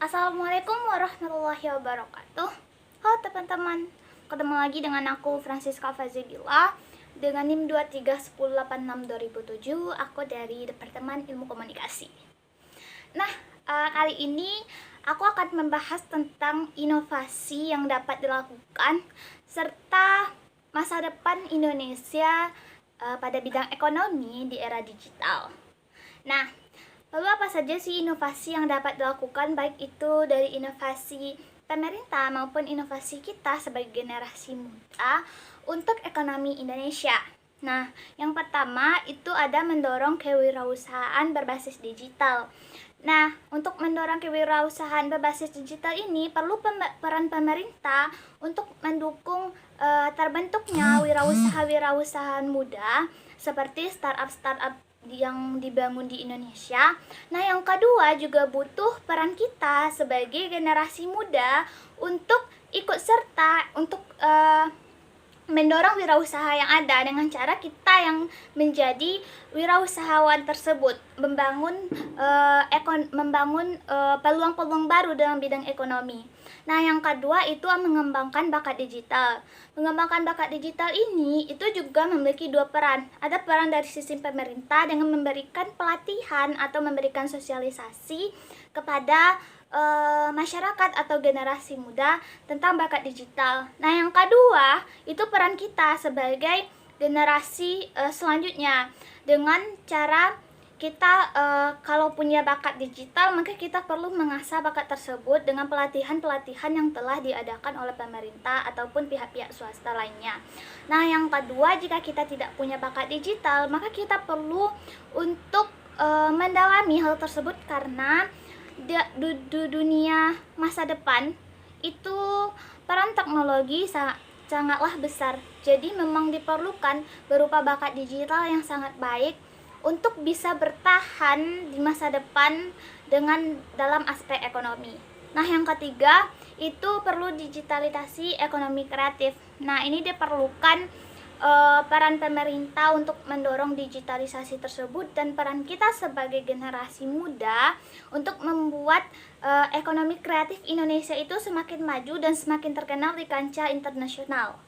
Assalamualaikum warahmatullahi wabarakatuh. Halo teman-teman, ketemu lagi dengan aku Francisca Fazidillah dengan NIM 2310862 Aku dari Departemen Ilmu Komunikasi. Nah, kali ini aku akan membahas tentang inovasi yang dapat dilakukan serta masa depan Indonesia pada bidang ekonomi di era digital. Nah, lalu apa saja sih inovasi yang dapat dilakukan, baik itu dari inovasi pemerintah maupun inovasi kita sebagai generasi muda untuk ekonomi Indonesia? Nah, yang pertama itu ada mendorong kewirausahaan berbasis digital. Nah, untuk mendorong kewirausahaan berbasis digital ini perlu peran pemerintah untuk mendukung terbentuknya wirausaha-wirausahaan muda seperti startup-startup yang dibangun di Indonesia. Nah, yang kedua juga butuh peran kita sebagai generasi muda untuk ikut serta untuk mendorong wirausaha yang ada dengan cara kita yang menjadi wirausahawan tersebut, membangun peluang-peluang baru dalam bidang ekonomi. Nah, yang kedua itu mengembangkan bakat digital. Mengembangkan bakat digital ini itu juga memiliki dua peran. Ada peran dari sisi pemerintah dengan memberikan pelatihan atau memberikan sosialisasi kepada masyarakat atau generasi muda tentang bakat digital. Nah, yang kedua itu peran kita sebagai generasi selanjutnya dengan cara kita kalau punya bakat digital maka kita perlu mengasah bakat tersebut dengan pelatihan-pelatihan yang telah diadakan oleh pemerintah ataupun pihak-pihak swasta lainnya. Nah, yang kedua, jika kita tidak punya bakat digital maka kita perlu untuk mendalami hal tersebut karena di dunia masa depan itu peran teknologi sangatlah besar. Jadi memang diperlukan berupa bakat digital yang sangat baik untuk bisa bertahan di masa depan dalam aspek ekonomi. Nah, yang ketiga itu perlu digitalisasi ekonomi kreatif. Nah, ini diperlukan peran pemerintah untuk mendorong digitalisasi tersebut dan peran kita sebagai generasi muda untuk membuat ekonomi kreatif Indonesia itu semakin maju dan semakin terkenal di kancah internasional.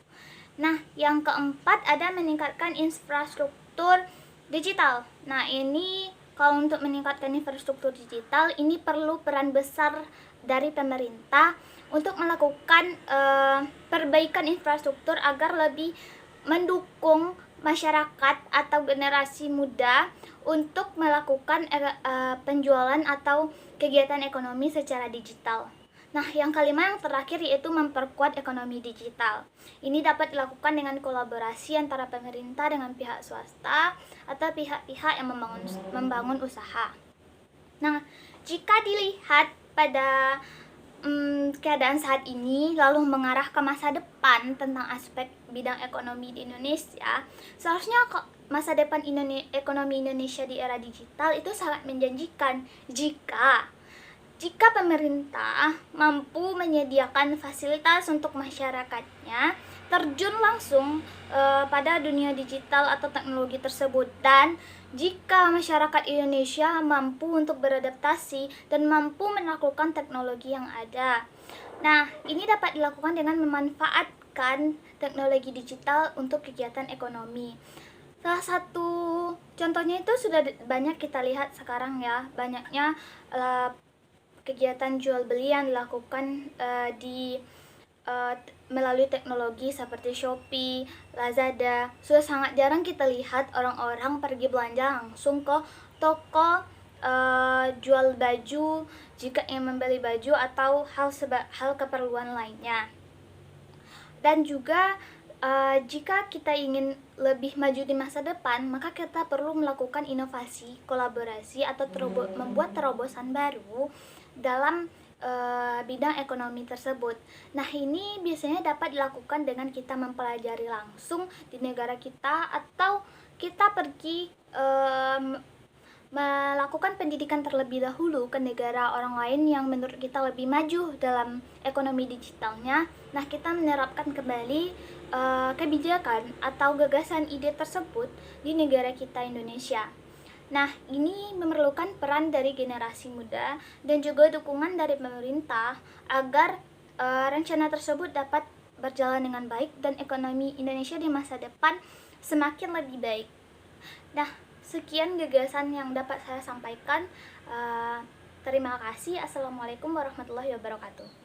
Nah, yang keempat ada meningkatkan infrastruktur digital. Nah, ini kalau untuk meningkatkan infrastruktur digital ini perlu peran besar dari pemerintah untuk melakukan perbaikan infrastruktur agar lebih mendukung masyarakat atau generasi muda untuk melakukan penjualan atau kegiatan ekonomi secara digital. Nah, yang kelima yang terakhir yaitu memperkuat ekonomi digital. Ini dapat dilakukan dengan kolaborasi antara pemerintah dengan pihak swasta atau pihak-pihak yang membangun usaha. Nah, jika dilihat pada keadaan saat ini lalu mengarah ke masa depan tentang aspek bidang ekonomi di Indonesia, seharusnya masa depan ekonomi Indonesia di era digital itu sangat menjanjikan jika pemerintah mampu menyediakan fasilitas untuk masyarakatnya terjun langsung pada dunia digital atau teknologi tersebut, dan jika masyarakat Indonesia mampu untuk beradaptasi dan mampu melakukan teknologi yang ada. Nah, ini dapat dilakukan dengan memanfaatkan teknologi digital untuk kegiatan ekonomi. Salah satu contohnya itu sudah banyak kita lihat sekarang ya, banyaknya kegiatan jual beli yang dilakukan melalui teknologi seperti Shopee, Lazada. Sudah sangat jarang kita lihat orang-orang pergi belanja langsung ke toko jual baju jika ingin membeli baju atau hal keperluan lainnya. Dan juga jika kita ingin lebih maju di masa depan, maka kita perlu melakukan inovasi, kolaborasi atau membuat terobosan baru dalam bidang ekonomi tersebut. Nah, ini biasanya dapat dilakukan dengan kita mempelajari langsung di negara kita atau kita pergi melakukan pendidikan terlebih dahulu ke negara orang lain yang menurut kita lebih maju dalam ekonomi digitalnya. Nah, kita menerapkan kembali kebijakan atau gagasan ide tersebut di negara kita Indonesia. Nah, ini memerlukan peran dari generasi muda dan juga dukungan dari pemerintah agar rencana tersebut dapat berjalan dengan baik dan ekonomi Indonesia di masa depan semakin lebih baik. Nah, sekian gagasan yang dapat saya sampaikan. Terima kasih. Assalamualaikum warahmatullahi wabarakatuh.